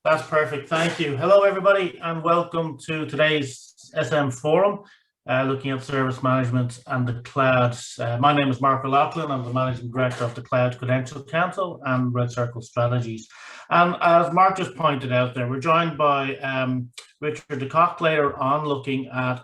That's perfect. Thank you. Hello, everybody, and welcome to today's SM Forum, looking at service management and the cloud. My name is Mark O'Loughlin. I'm the Managing Director of the Cloud Credential Council and Red Circle Strategies. And as Mark just pointed out there, we're joined by Richard de Kock later on, looking at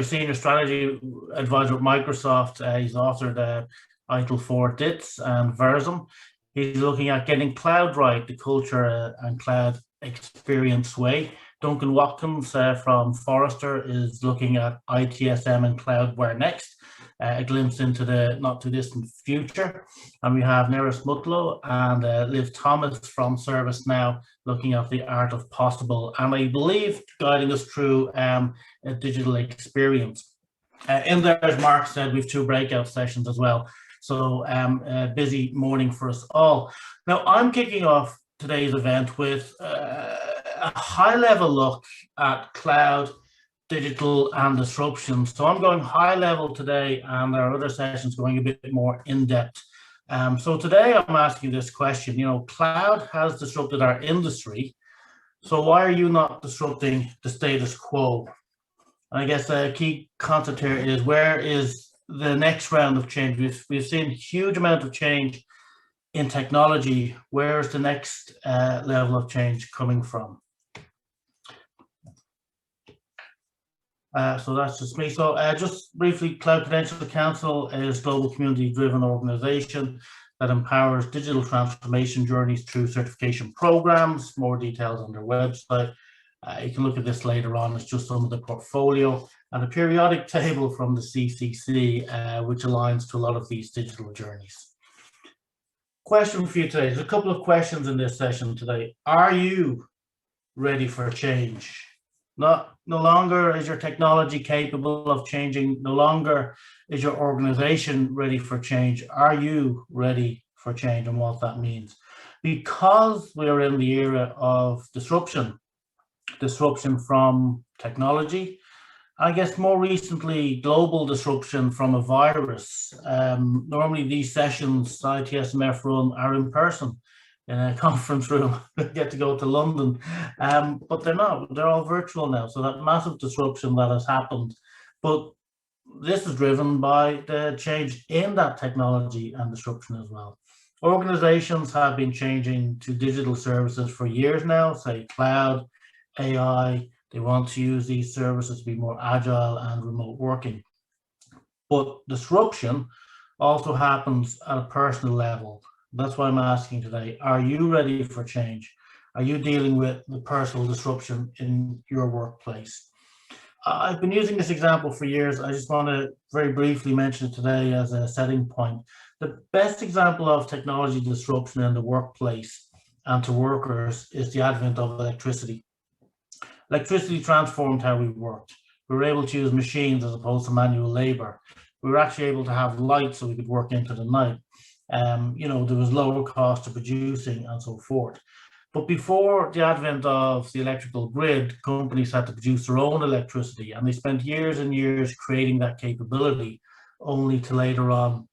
Senior Strategy Advisor at Microsoft. He's authored ITIL 4 DITS and Versum. He's looking at getting cloud right, the culture and cloud experience way. Duncan Watkins from Forrester is looking at ITSM and Cloud where next, a glimpse into the not too distant future. And we have Neris Mutlow and Liv Thomas from ServiceNow looking at the art of possible, and I believe guiding us through a digital experience. In there, as Mark said, we have 2 breakout sessions as well. So a busy morning for us all. Now, I'm kicking off today's event with a high-level look at cloud, digital, and disruption. So I'm going high level today, and there are other sessions going a bit more in-depth. So today I'm asking this question, cloud has disrupted our industry. So why are you not disrupting the status quo? And I guess the key concept here is, where is the next round of change? We've seen a huge amount of change in technology. Where is the next level of change coming from? So that's just me. So just briefly, Cloud Credential Council is a global community-driven organization that empowers digital transformation journeys through certification programs. More details on their website. You can look at this later on. It's just some of the portfolio and a periodic table from the CCC, which aligns to a lot of these digital journeys. Question for you today. There's a couple of questions in this session today. Are you ready for change? No longer is your technology capable of changing. No longer is your organization ready for change. Are you ready for change, and what that means? Because we are in the era of disruption from technology, I guess more recently global disruption from a virus. Normally these sessions ITSMF run are in person in a conference room. Get to go to London, but they're not. They're all virtual now. So that massive disruption that has happened, but this is driven by the change in that technology and disruption as well. Organizations have been changing to digital services for years now, say cloud, AI. They want to use these services to be more agile and remote working. But disruption also happens at a personal level. That's why I'm asking today, are you ready for change? Are you dealing with the personal disruption in your workplace? I've been using this example for years. I just want to very briefly mention it today as a setting point. The best example of technology disruption in the workplace and to workers is the advent of electricity. Electricity transformed how we worked. We were able to use machines as opposed to manual labor. We were actually able to have light so we could work into the night. There was lower cost to producing and so forth. But before the advent of the electrical grid, companies had to produce their own electricity, and they spent years and years creating that capability, only to later on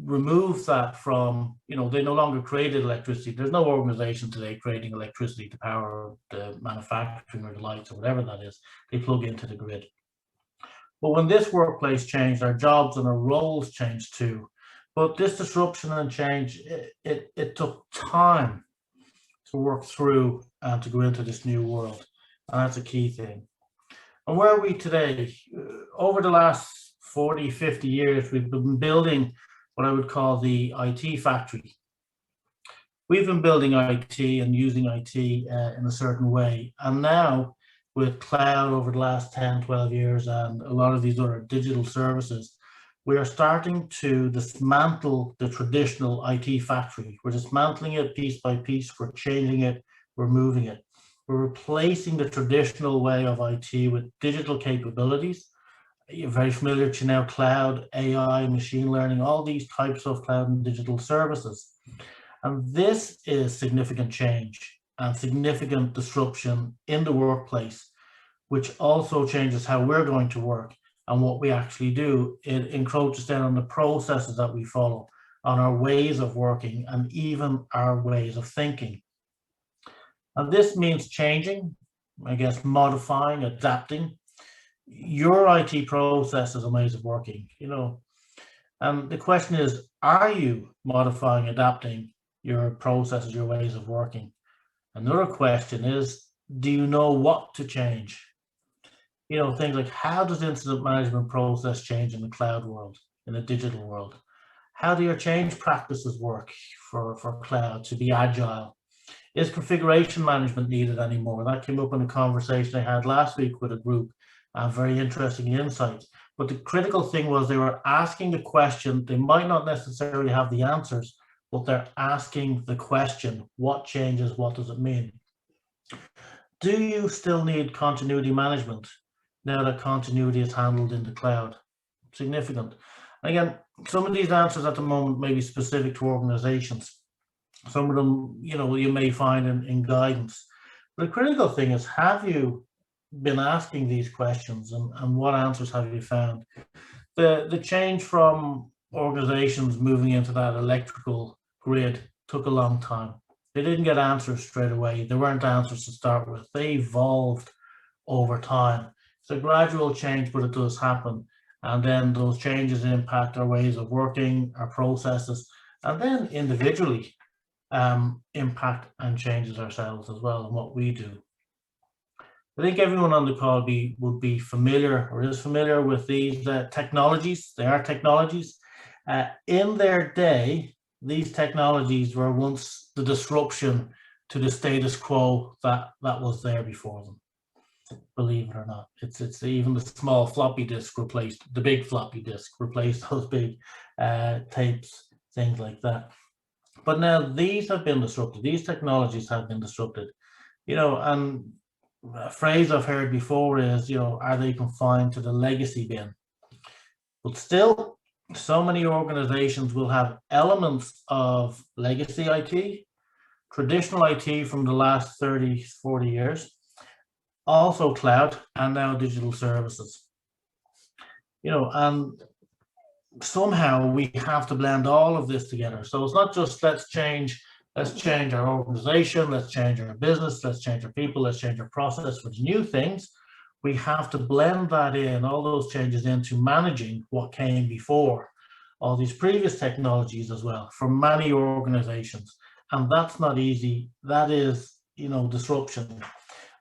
remove that from, they no longer created electricity. There's no organization today creating electricity to power the manufacturing or the lights or whatever that is. They plug into the grid. But when this workplace changed, our jobs and our roles changed too. But this disruption and change, it took time to work through and to go into this new world. And that's a key thing. And where are we today? Over the last 40, 50 years, we've been building what I would call the IT factory. We've been building IT and using IT in a certain way. And now with cloud over the last 10, 12 years and a lot of these other digital services, we are starting to dismantle the traditional IT factory. We're dismantling it piece by piece. We're changing it. We're moving it. We're replacing the traditional way of IT with digital capabilities. You're very familiar to now, cloud, AI, machine learning, all these types of cloud and digital services. And this is significant change and significant disruption in the workplace, which also changes how we're going to work and what we actually do. It encroaches down on the processes that we follow, on our ways of working, and even our ways of thinking. And this means changing, I guess, modifying, adapting your IT processes and ways of working, And the question is, are you modifying, adapting your processes, your ways of working? Another question is, do you know what to change? Things like, how does incident management process change in the cloud world, in the digital world? How do your change practices work for cloud to be agile? Is configuration management needed anymore? That came up in a conversation I had last week with a group. Very interesting insights. But the critical thing was they were asking the question. They might not necessarily have the answers, but they're asking the question, what changes? What does it mean? Do you still need continuity management now that continuity is handled in the cloud? Significant. Again, some of these answers at the moment may be specific to organizations. Some of them, you may find in guidance. But the critical thing is, have you been asking these questions, and what answers have you found? The change from organizations moving into that electrical grid took a long time. They didn't get answers straight away. There weren't answers to start with. They evolved over time. It's a gradual change, but it does happen. And then those changes impact our ways of working, our processes, and then individually impact and changes ourselves as well and what we do. I think everyone on the call would be familiar or is familiar with these technologies. They are technologies. In their day, these technologies were once the disruption to the status quo that was there before them. Believe it or not, it's even the small floppy disk replaced the big floppy disk, replaced those big tapes, things like that. But now these have been disrupted. These technologies have been disrupted, and a phrase I've heard before is, are they confined to the legacy bin? But still, so many organizations will have elements of legacy IT, traditional IT from the last 30, 40 years, also cloud, and now digital services. And somehow we have to blend all of this together. So it's not just let's change our organization, let's change our business, let's change our people, let's change our process with new things. We have to blend that in, all those changes, into managing what came before, all these previous technologies as well, for many organizations. And that's not easy. That is, disruption.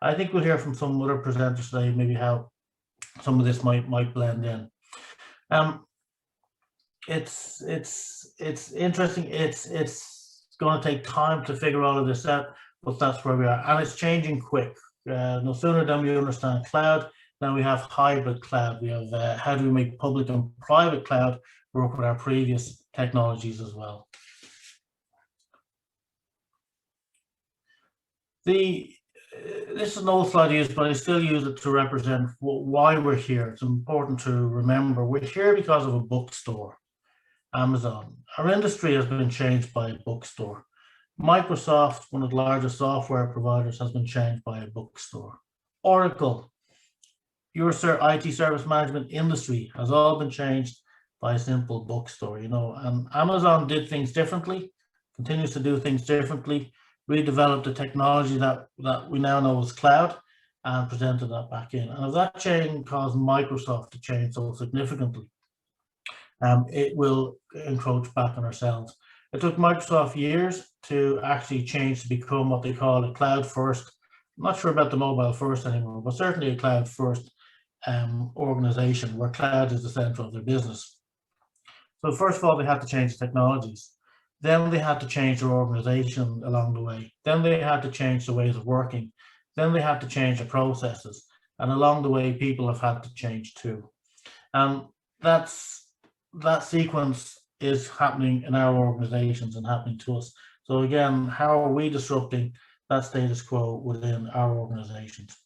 I think we'll hear from some other presenters today, maybe how some of this might blend in. It's interesting. It's going to take time to figure all of this out, but that's where we are, and it's changing quick. No sooner than we understand cloud, now we have hybrid cloud. We have how do we make public and private cloud work with our previous technologies as well. This is an old slide I use, but I still use it to represent why we're here. It's important to remember we're here because of a bookstore, Amazon. Our industry has been changed by a bookstore. Microsoft, one of the largest software providers, has been changed by a bookstore. Oracle, your IT service management industry has all been changed by a simple bookstore, and Amazon did things differently, continues to do things differently, redeveloped the technology that we now know as cloud and presented that back in. And if that change caused Microsoft to change so significantly, it will encroach back on ourselves. It took Microsoft years to actually change to become what they call a cloud first. I'm not sure about the mobile first anymore, but certainly a cloud first organization where cloud is the center of their business. So first of all, they had to change the technologies. Then they had to change their organization along the way. Then they had to change the ways of working. Then they had to change the processes. And along the way, people have had to change too. And that sequence is happening in our organizations and happening to us. So again, how are we disrupting that status quo within our organizations?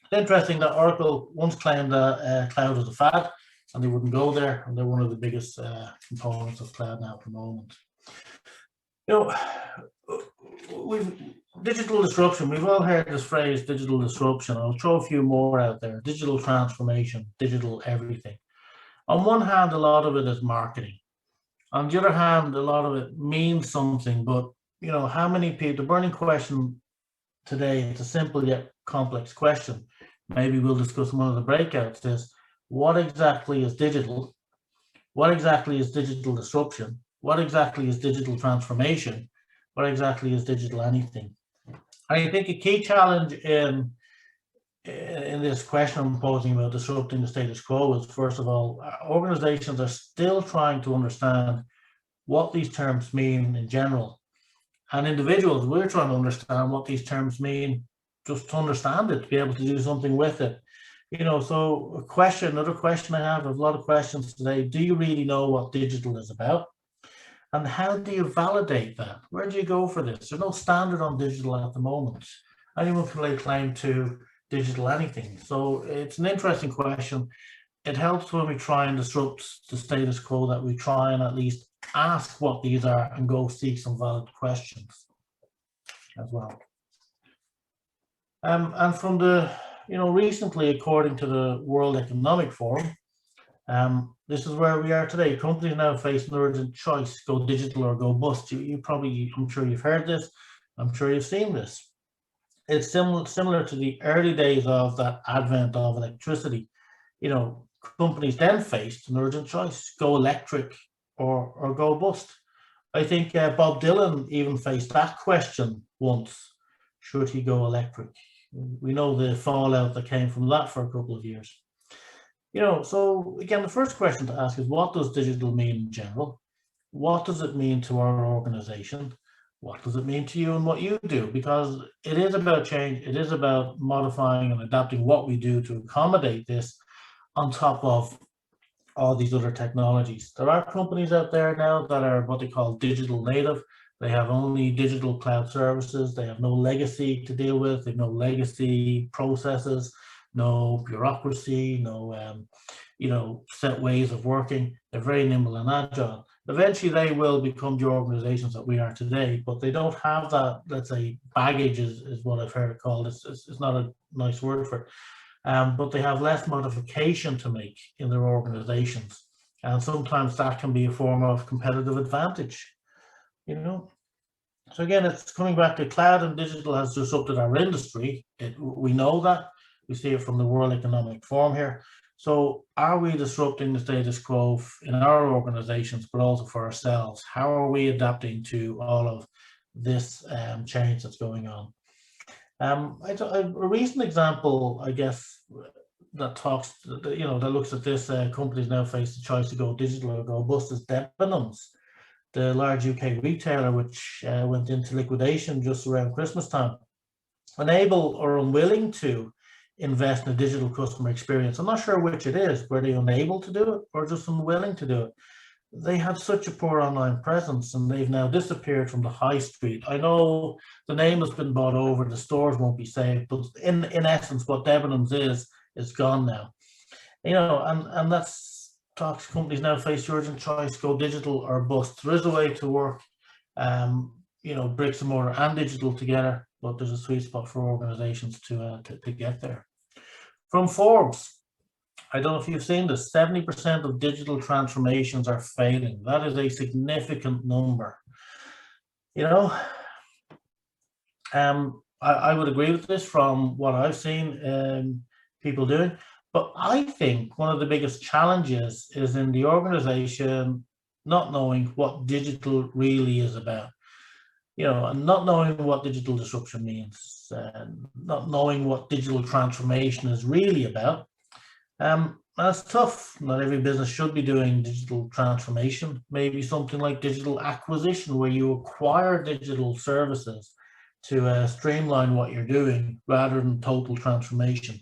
It's interesting that Oracle once claimed that cloud was a fad and they wouldn't go there. And they're one of the biggest components of cloud now at the moment. Digital disruption, we've all heard this phrase, digital disruption. I'll throw a few more out there. Digital transformation, digital everything. On one hand, a lot of it is marketing. On the other hand, a lot of it means something, but how many people, the burning question today, it's a simple yet complex question. Maybe we'll discuss in one of the breakouts is, what exactly is digital? What exactly is digital disruption? What exactly is digital transformation? What exactly is digital anything? I think a key challenge in this question I'm posing about disrupting the status quo is, first of all, organizations are still trying to understand what these terms mean in general. And individuals, we're trying to understand what these terms mean, just to understand it, to be able to do something with it. You know, so another question I have a lot of questions today, do you really know what digital is about? And how do you validate that? Where do you go for this? There's no standard on digital at the moment. Anyone can lay claim to digital anything. So it's an interesting question. It helps when we try and disrupt the status quo that we try and at least ask what these are and go seek some valid questions as well. And from the, recently, according to the World Economic Forum, this is where we are today. Companies now face an urgent choice: go digital or go bust. I'm sure you've heard this. I'm sure you've seen this. It's similar to the early days of that advent of electricity. Companies then faced an urgent choice: go electric or go bust. I think Bob Dylan even faced that question once: should he go electric? We know the fallout that came from that for a couple of years. So again, the first question to ask is, what does digital mean in general? What does it mean to our organization? What does it mean to you and what you do? Because it is about change. It is about modifying and adapting what we do to accommodate this on top of all these other technologies. There are companies out there now that are what they call digital native. They have only digital cloud services. They have no legacy to deal with. They have no legacy processes, no bureaucracy, no set ways of working. They're very nimble and agile. Eventually they will become the organizations that we are today, but they don't have that, let's say, baggage is what I've heard it called. It's not a nice word for it. But they have less modification to make in their organizations. And sometimes that can be a form of competitive advantage, So again, it's coming back to cloud and digital has disrupted our industry. We know that. We see it from the World Economic Forum here. So are we disrupting the status quo in our organizations, but also for ourselves? How are we adapting to all of this change that's going on? A recent example, I guess, that talks, that looks at this, companies now face the choice to go digital or go bust, is Debenhams, the large UK retailer, which went into liquidation just around Christmas time. Unable or unwilling to invest in a digital customer experience. I'm not sure which it is. Were they unable to do it or just unwilling to do it? They had such a poor online presence and they've now disappeared from the high street. I know the name has been bought over, the stores won't be saved, but in essence, what Debenhams is gone now. And that's talks companies now face the urgent choice: go digital or bust. There is a way to work, bricks and mortar and digital together, but there's a sweet spot for organizations to get there. From Forbes, I don't know if you've seen this, 70% of digital transformations are failing. That is a significant number. I would agree with this from what I've seen people doing. But I think one of the biggest challenges is in the organization not knowing what digital really is about. And not knowing what digital disruption means, not knowing what digital transformation is really about. That's tough. Not every business should be doing digital transformation. Maybe something like digital acquisition, where you acquire digital services to streamline what you're doing rather than total transformation.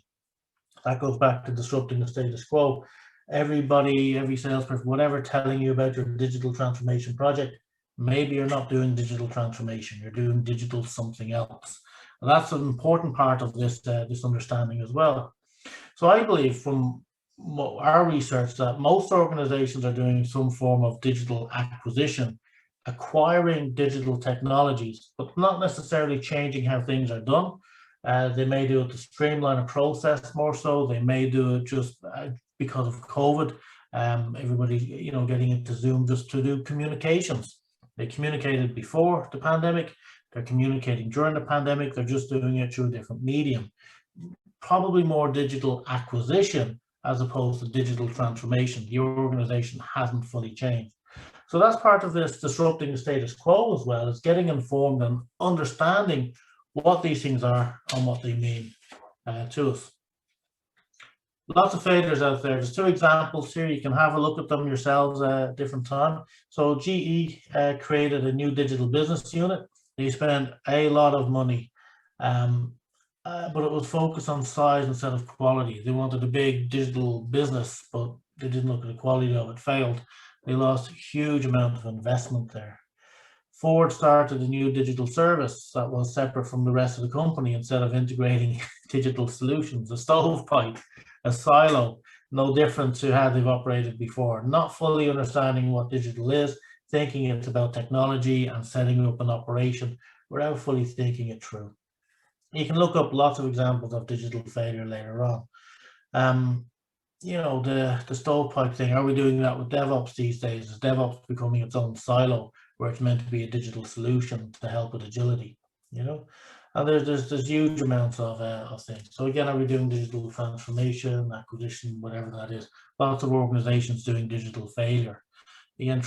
That goes back to disrupting the status quo. Everybody, every salesperson, whatever, telling you about your digital transformation project, maybe you're not doing digital transformation, you're doing digital something else. And that's an important part of this understanding as well. So I believe from our research that most organizations are doing some form of digital acquisition, acquiring digital technologies, but not necessarily changing how things are done. They may do it to streamline a process more so. They may do it just because of COVID. Everybody, getting into Zoom just to do communications. They communicated before the pandemic. they're communicating during the pandemic, they're just doing it through a different medium. Probably more digital acquisition as opposed to digital transformation. The organization hasn't fully changed. So that's part of this disrupting the status quo as well, is getting informed and understanding what these things are and what they mean to us. Lots of failures out there. There's two examples here. You can have a look at them yourselves at a different time. So GE created a new digital business unit. They spent a lot of money, but it was focused on size instead of quality. They wanted a big digital business, but they didn't look at the quality of it. Failed. They lost a huge amount of investment there. Ford started a new digital service that was separate from the rest of the company instead of integrating digital solutions. A stovepipe, a silo, no different to how they've operated before. Not fully understanding what digital is, thinking it's about technology and setting up an operation without fully thinking it through. You can look up lots of examples of digital failure later on. You know, the stovepipe thing, are we doing that with DevOps these days? Is DevOps becoming its own silo where it's meant to be a digital solution to help with agility, you know? And there's huge amounts of things. So again, are we doing digital transformation, acquisition, whatever that is? Lots of organizations doing digital failure. Again,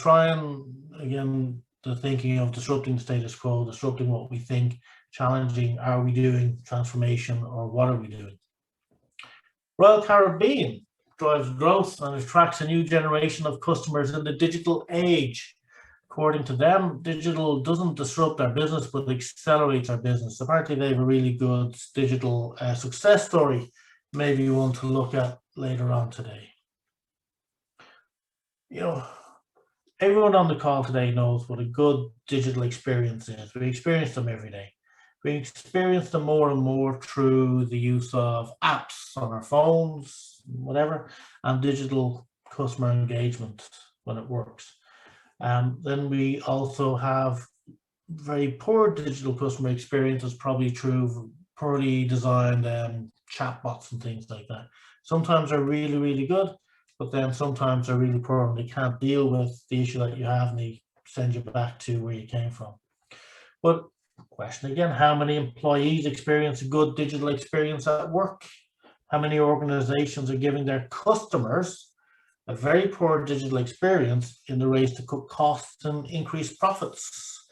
the thinking of disrupting the status quo, disrupting what we think, challenging, are we doing transformation or what are we doing? Royal Caribbean drives growth and attracts a new generation of customers in the digital age. According to them, digital doesn't disrupt our business, but accelerates our business. Apparently, they have a really good digital success story, maybe you want to look at later on today. You know, everyone on the call today knows what a good digital experience is. We experience them every day. We experience them more and more through the use of apps on our phones, whatever, and digital customer engagement when it works. Then we also have very poor digital customer experiences, probably through poorly designed chatbots and things like that. Sometimes they're really, really good, but then sometimes they're really poor and they can't deal with the issue that you have and they send you back to where you came from. But question again, how many employees experience a good digital experience at work? How many organizations are giving their customers a very poor digital experience in the race to cut costs and increase profits?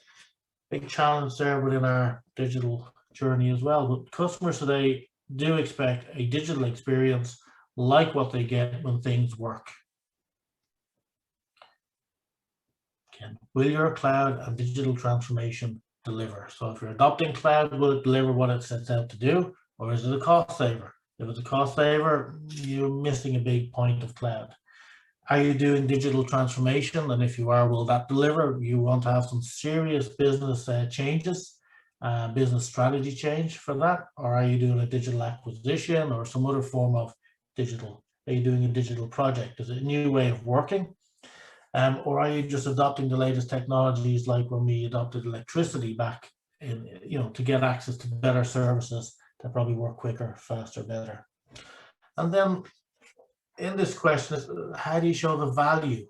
Big challenge there within our digital journey as well. But customers today do expect a digital experience like what they get when things work. Again, will your cloud and digital transformation deliver? So if you're adopting cloud, will it deliver what it sets out to do, or is it a cost saver? If it's a cost saver, you're missing a big point of cloud. Are you doing digital transformation? And if you are, will that deliver? You want to have some serious business changes, business strategy change for that? Or are you doing a digital acquisition or some other form of digital? Are you doing a digital project? Is it a new way of working? Or are you just adopting the latest technologies like when we adopted electricity back in, you know, to get access to better services that probably work quicker, faster, better? And then in this question is, how do you show the value?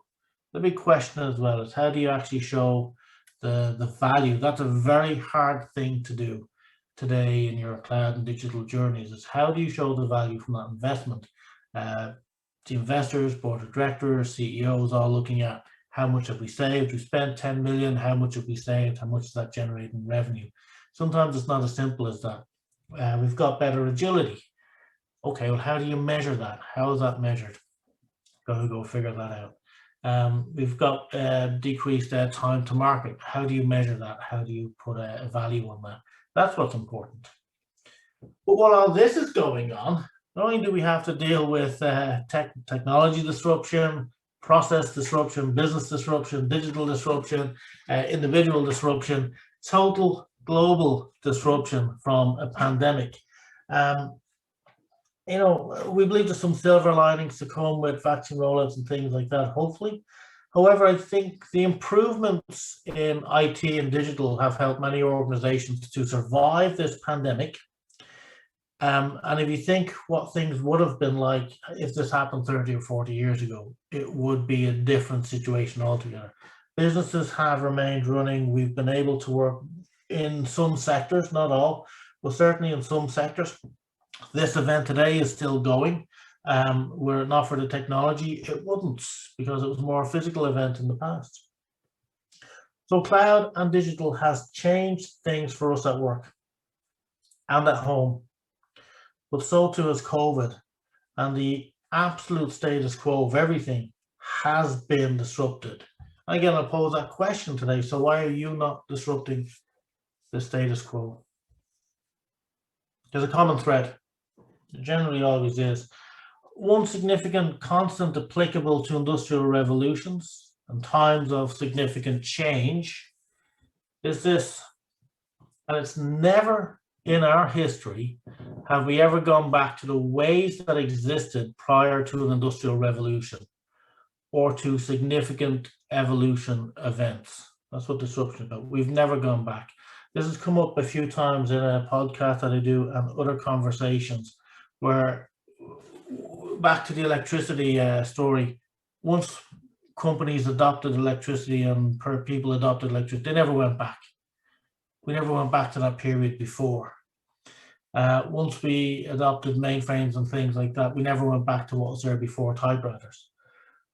The big question as well is, how do you actually show the value? That's a very hard thing to do today in your cloud and digital journeys, is how do you show the value from that investment? The investors, board of directors, CEOs, all looking at how much have we saved? We spent 10 million, how much have we saved? How much is that generating revenue? Sometimes it's not as simple as that. We've got better agility. Okay, well, how do you measure that? How is that measured? Got to go figure that out. We've got decreased time to market. How do you measure that? How do you put a value on that? That's what's important. But while all this is going on, not only do we have to deal with technology disruption, process disruption, business disruption, digital disruption, individual disruption, total global disruption from a pandemic. You know, we believe there's some silver linings to come with vaccine rollouts and things like that, hopefully. However, I think the improvements in IT and digital have helped many organizations to survive this pandemic. And if you think what things would have been like if this happened 30 or 40 years ago, it would be a different situation altogether. Businesses have remained running. We've been able to work in some sectors, not all, but certainly in some sectors. This event today is still going. Were it not for the technology, it wouldn't, because it was more a physical event in the past. So cloud and digital has changed things for us at work and at home, but so too has COVID, and the absolute status quo of everything has been disrupted. Again, I'll pose that question today. So why are you not disrupting the status quo? There's a common thread. There generally always is. One significant constant applicable to industrial revolutions and times of significant change is this, and it's never in our history have we ever gone back to the ways that existed prior to an industrial revolution or to significant evolution events. That's what disruption is about. We've never gone back. This has come up a few times in a podcast that I do and other conversations where, back to the electricity story, once companies adopted electricity and people adopted electricity, they never went back. We never went back to that period before. Once we adopted mainframes and things like that, we never went back to what was there before typewriters.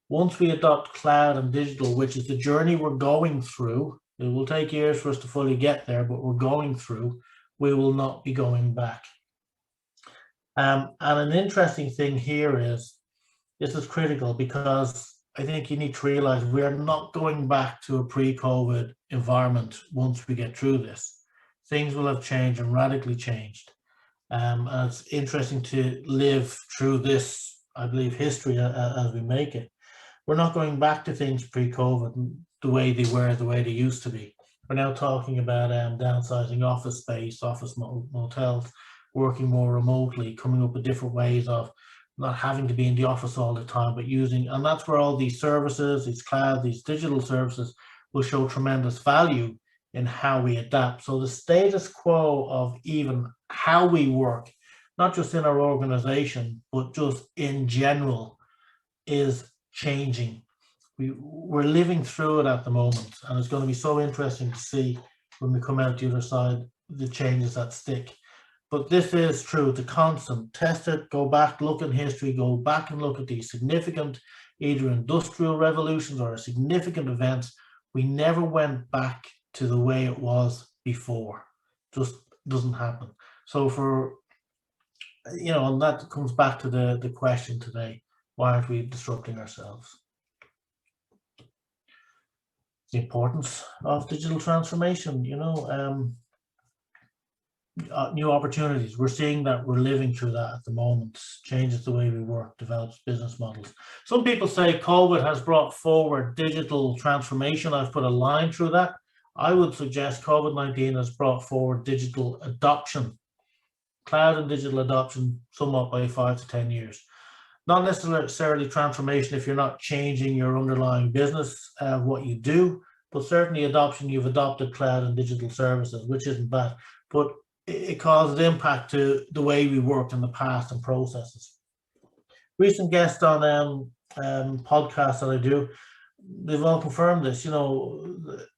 Once we adopt cloud and digital, which is the journey we're going through, it will take years for us to fully get there, but we're going through, we will not be going back. And an interesting thing here is, this is critical because I think you need to realize we are not going back to a pre-COVID environment once we get through this. Things will have changed and radically changed. And it's interesting to live through this, I believe, history as we make it. We're not going back to things pre-COVID the way they were, the way they used to be. We're now talking about downsizing office space, office motels, working more remotely, coming up with different ways of not having to be in the office all the time, but using, and that's where all these services, these cloud, these digital services will show tremendous value in how we adapt. So the status quo of even how we work, not just in our organization, but just in general, is changing. We're living through it at the moment, and it's going to be so interesting to see when we come out the other side, the changes that stick. But this is true, the constant. Test it, go back, look in history, go back and look at these significant either industrial revolutions or significant events. We never went back to the way it was before. Just doesn't happen. So for, and that comes back to the question today, why aren't we disrupting ourselves? The importance of digital transformation, new opportunities. We're seeing that, we're living through that at the moment. Changes the way we work, develops business models. Some people say COVID has brought forward digital transformation. I've put a line through that. I would suggest COVID-19 has brought forward digital adoption, cloud and digital adoption, somewhat by 5 to 10 years. Not necessarily transformation if you're not changing your underlying business, what you do, but certainly adoption. You've adopted cloud and digital services, which isn't bad, but it caused impact to the way we worked in the past and processes. Recent guests on podcasts that I do, they've all confirmed this.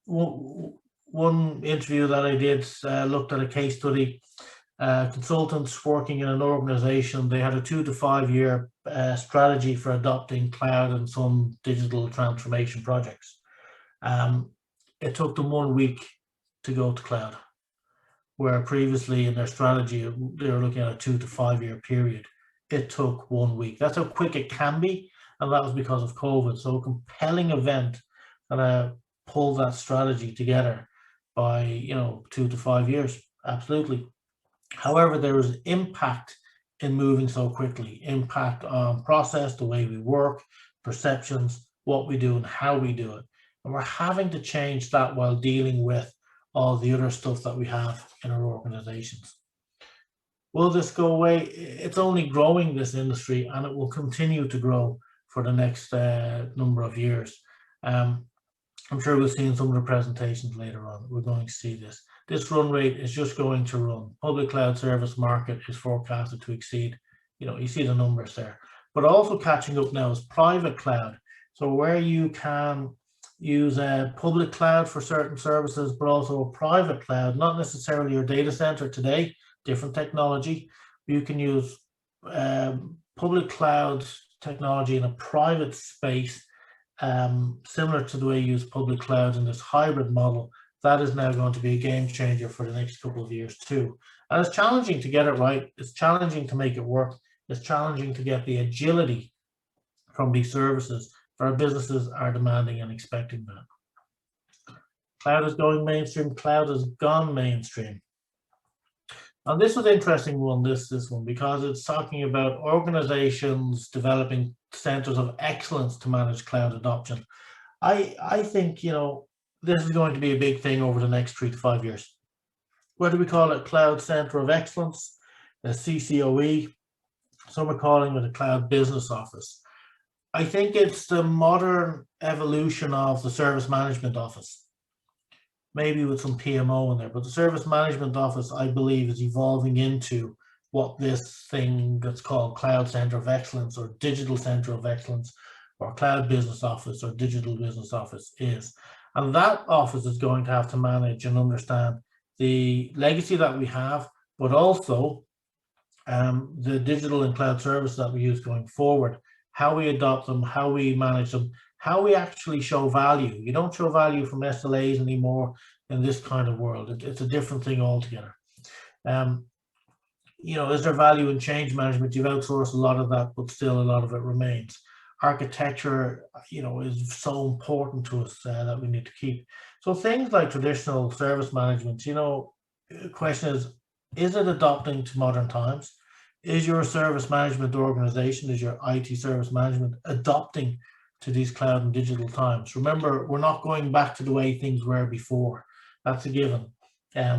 One interview that I did looked at a case study. Consultants working in an organization, they had a 2 to 5 year strategy for adopting cloud and some digital transformation projects. It took them 1 week to go to cloud, where previously in their strategy, they were looking at a 2 to 5 year period. It took 1 week. That's how quick it can be. And that was because of COVID. So a compelling event that pulled that strategy together by, 2 to 5 years. Absolutely. However, there is impact in moving so quickly, impact on process, the way we work, perceptions, what we do and how we do it. And we're having to change that while dealing with all the other stuff that we have in our organizations. Will this go away? It's only growing, this industry, and it will continue to grow for the next number of years. I'm sure we'll see in some of the presentations later on, we're going to see this. This run rate is just going to run. Public cloud service market is forecasted to exceed, you see the numbers there. But also catching up now is private cloud. So where you can use a public cloud for certain services, but also a private cloud, not necessarily your data center today, different technology. You can use public cloud technology in a private space, similar to the way you use public cloud in this hybrid model. That is now going to be a game changer for the next couple of years too. And it's challenging to get it right. It's challenging to make it work. It's challenging to get the agility from these services that our businesses are demanding and expecting that. Cloud is going mainstream. Cloud has gone mainstream. And this was an interesting one, this one, because it's talking about organizations developing centers of excellence to manage cloud adoption. I think, you know, this is going to be a big thing over the next 3 to 5 years. Whether we call it Cloud Center of Excellence, a CCOE, some are calling it a Cloud Business Office. I think it's the modern evolution of the Service Management Office, maybe with some PMO in there, but the Service Management Office, I believe, is evolving into what this thing that's called Cloud Center of Excellence or Digital Center of Excellence or Cloud Business Office or Digital Business Office is. And that office is going to have to manage and understand the legacy that we have, but also the digital and cloud services that we use going forward, how we adopt them, how we manage them, how we actually show value. You don't show value from SLAs anymore in this kind of world. It's a different thing altogether. You know, is there value in change management? You've outsourced a lot of that, but still a lot of it remains. Architecture, you know, is so important to us that we need to keep. So things like traditional service management, you know, the question is it adopting to modern times? Is your service management organization, is your IT service management adopting to these cloud and digital times? Remember, we're not going back to the way things were before. That's a given.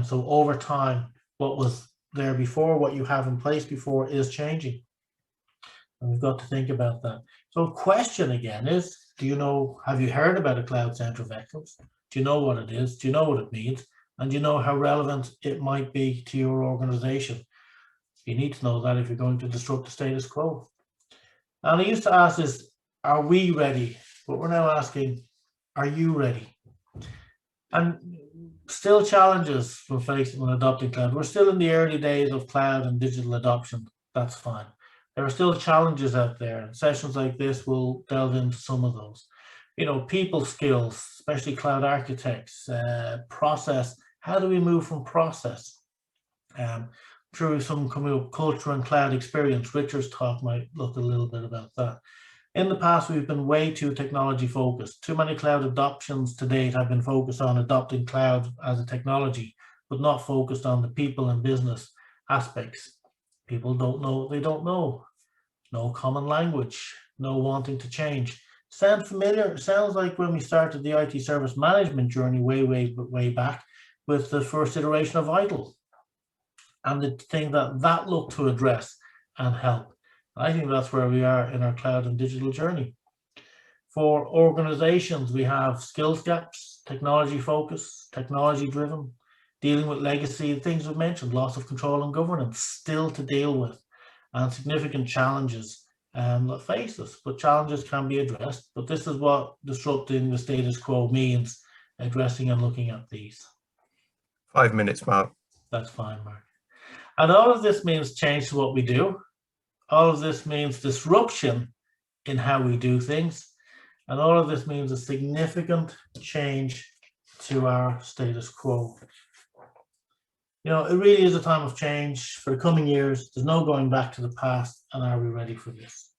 So over time, what was there before, what you have in place before is changing. And we've got to think about that. So question again is, do you know, have you heard about a Cloud Center of Excellence? Do you know what it is? Do you know what it means? And do you know how relevant it might be to your organization? You need to know that if you're going to disrupt the status quo. And I used to ask this, are we ready? But we're now asking, are you ready? And still challenges we're facing when adopting cloud. We're still in the early days of cloud and digital adoption. That's fine. There are still challenges out there, and sessions like this will delve into some of those. You know, people skills, especially cloud architects, process. How do we move from process? Through some culture and cloud experience. Richard's talk might look a little bit about that. In the past, we've been way too technology focused. Too many cloud adoptions to date have been focused on adopting cloud as a technology, but not focused on the people and business aspects. People don't know what they don't know. No common language, no wanting to change. Sound familiar? It sounds like when we started the IT service management journey way back with the first iteration of ITIL and the thing that looked to address and help. I think that's where we are in our cloud and digital journey. For organizations, we have skills gaps, technology focus, technology driven, dealing with legacy, things we've mentioned, loss of control and governance still to deal with, and significant challenges that face us. But challenges can be addressed. But this is what disrupting the status quo means, addressing and looking at these. 5 minutes, Mark. That's fine, Mark. And all of this means change to what we do. All of this means disruption in how we do things. And all of this means a significant change to our status quo. You know, it really is a time of change for the coming years. There's no going back to the past. And are we ready for this?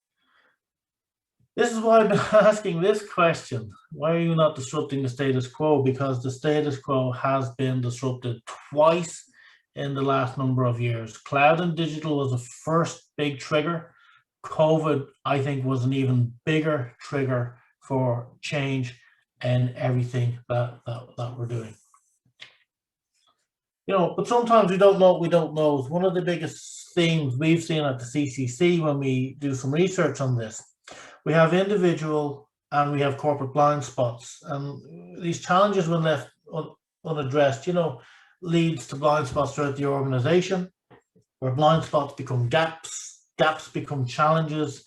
This is why I've been asking this question. Why are you not disrupting the status quo? Because the status quo has been disrupted twice in the last number of years. Cloud and digital was the first big trigger. COVID, I think, was an even bigger trigger for change in everything that we're doing. You know, but sometimes we don't know what we don't know. It's one of the biggest things we've seen at the CCC when we do some research on this. We have individual and we have corporate blind spots. And these challenges, when left unaddressed, you know, leads to blind spots throughout the organization, where blind spots become gaps, gaps become challenges,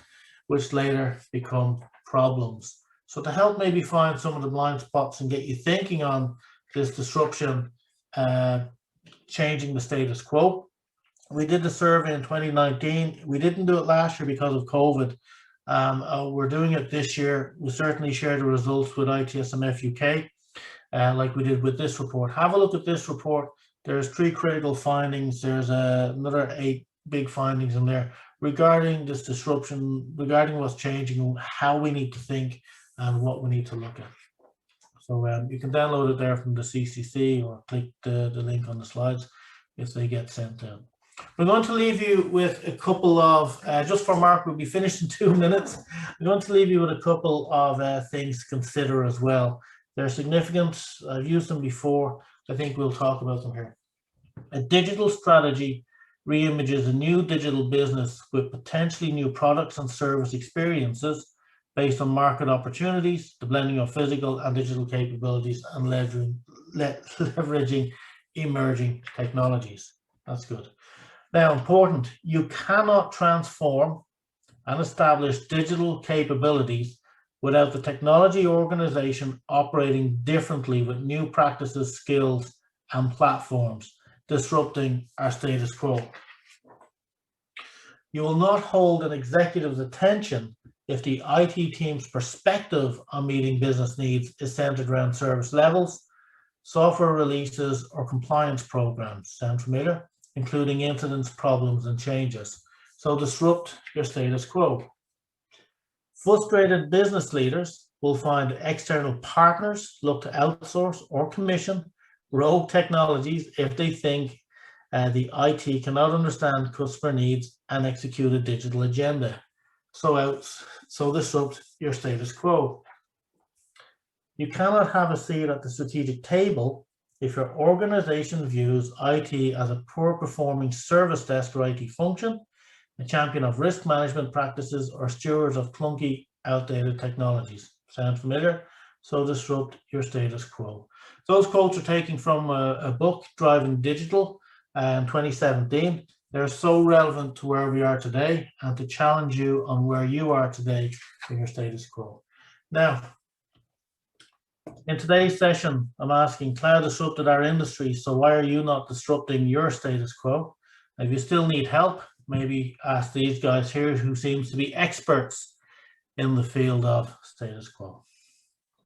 which later become problems. So to help maybe find some of the blind spots and get you thinking on this disruption, changing the status quo, we did the survey in 2019. We didn't do it last year because of COVID. We're doing it this year. We certainly share the results with ITSMF UK, like we did with this report. Have a look at this report. There's 3 critical findings. There's another 8 big findings in there regarding this disruption, regarding what's changing, how we need to think, and what we need to look at. So you can download it there from the CCC or click the link on the slides if they get sent out. We're going to leave you with a couple of, just for Mark, we'll be finished in 2 minutes. I'm going to leave you with a couple of things to consider as well. They're significant. I've used them before. I think we'll talk about them here. A digital strategy reimages a new digital business with potentially new products and service experiences based on market opportunities, the blending of physical and digital capabilities, and leveraging emerging technologies. That's good. Now, important, you cannot transform and establish digital capabilities without the technology organization operating differently with new practices, skills, and platforms, disrupting our status quo. You will not hold an executive's attention if the IT team's perspective on meeting business needs is centered around service levels, software releases, or compliance programs. Sound familiar? Including incidents, problems, and changes. So disrupt your status quo. Frustrated business leaders will find external partners look to outsource or commission rogue technologies if they think the IT cannot understand customer needs and execute a digital agenda. So disrupt your status quo. You cannot have a seat at the strategic table if your organization views IT as a poor performing service desk or IT function, a champion of risk management practices, or stewards of clunky, outdated technologies. Sound familiar? So disrupt your status quo. Those quotes are taken from a book, Driving Digital, in 2017. They're so relevant to where we are today and to challenge you on where you are today in your status quo. Now, in today's session, I'm asking, cloud disrupted our industry, so why are you not disrupting your status quo? If you still need help, maybe ask these guys here who seems to be experts in the field of status quo.